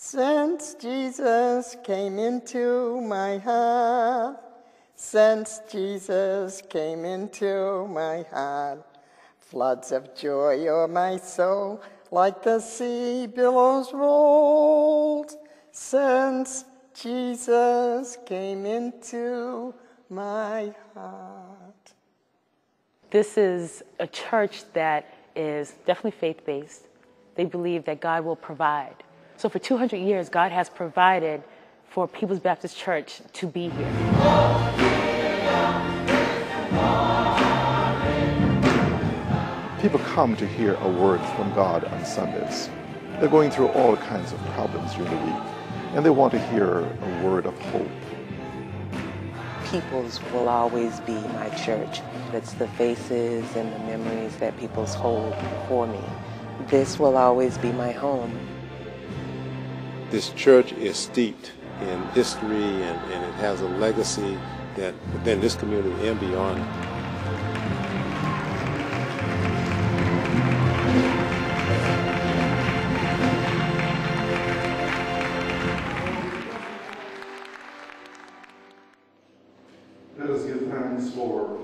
Since Jesus came into my heart, since Jesus came into my heart, floods of joy o'er my soul, like the sea billows rolled. Since Jesus came into my heart. This is a church that is definitely faith-based. They believe that God will provide. So for 200 years, God has provided for People's Baptist Church to be here. People come to hear a word from God on Sundays. They're going through all kinds of problems during the week, and they want to hear a word of hope. People's will always be my church. It's the faces and the memories that People's hold for me. This will always be my home. This church is steeped in history and it has a legacy that within this community and beyond. Let us give thanks for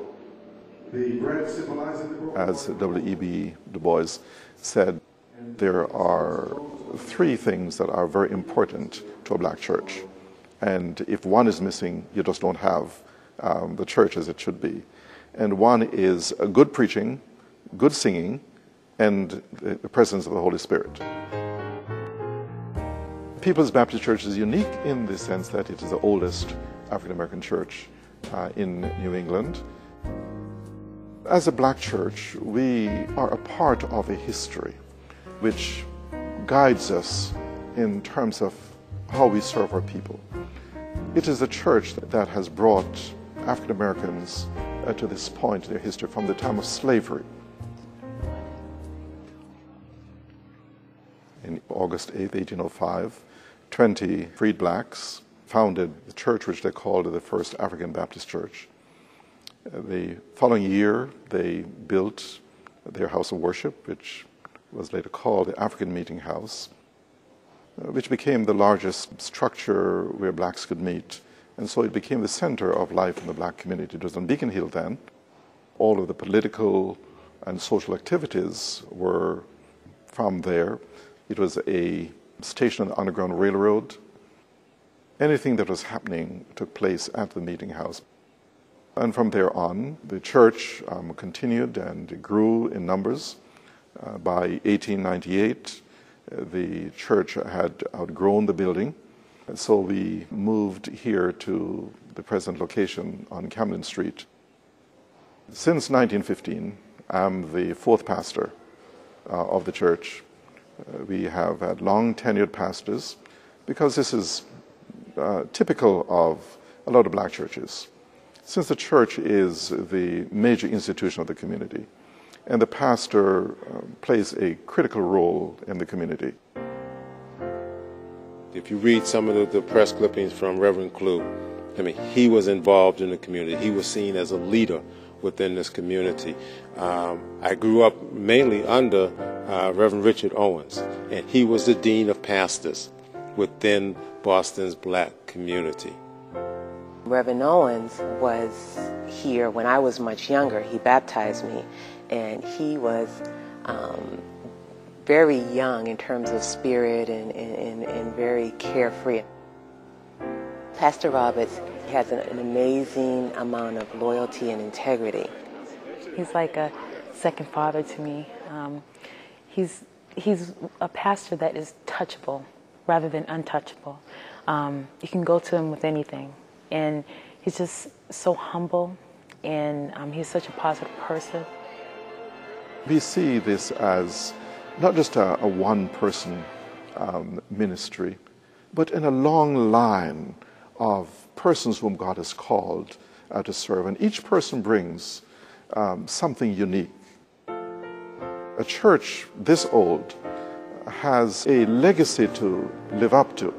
the bread symbolizing the broken. As W.E.B. Du Bois said, there are three things that are very important to a black church. And if one is missing, you just don't have the church as it should be. And one is good preaching, good singing, and the presence of the Holy Spirit. People's Baptist Church is unique in the sense that it is the oldest African-American church in New England. As a black church, we are a part of a history which guides us in terms of how we serve our people. It is a church that has brought African Americans to this point in their history from the time of slavery. In August 8, 1805, 20 freed blacks founded the church which they called the First African Baptist Church. The following year, they built their house of worship, which was later called the African Meeting House, which became the largest structure where blacks could meet. And so it became the center of life in the black community. It was on Beacon Hill then. All of the political and social activities were from there. It was a station on the Underground Railroad. Anything that was happening took place at the meeting house. And from there on, the church continued and grew in numbers. By 1898, the church had outgrown the building, and so we moved here to the present location on Camden Street. Since 1915, I'm the fourth pastor of the church. We have had long tenured pastors because this is typical of a lot of black churches. Since the church is the major institution of the community, and the pastor plays a critical role in the community. If you read some of the press clippings from Reverend Clue, he was involved in the community. He was seen as a leader within this community. I grew up mainly under Reverend Richard Owens, and he was the dean of pastors within Boston's black community. Reverend Owens was here when I was much younger. He baptized me, and he was very young in terms of spirit and very carefree. Pastor Roberts has an amazing amount of loyalty and integrity. He's like a second father to me. He's a pastor that is touchable rather than untouchable. You can go to him with anything. And he's just so humble, and he's such a positive person. We see this as not just a one-person ministry, but in a long line of persons whom God has called to serve. And each person brings something unique. A church this old has a legacy to live up to.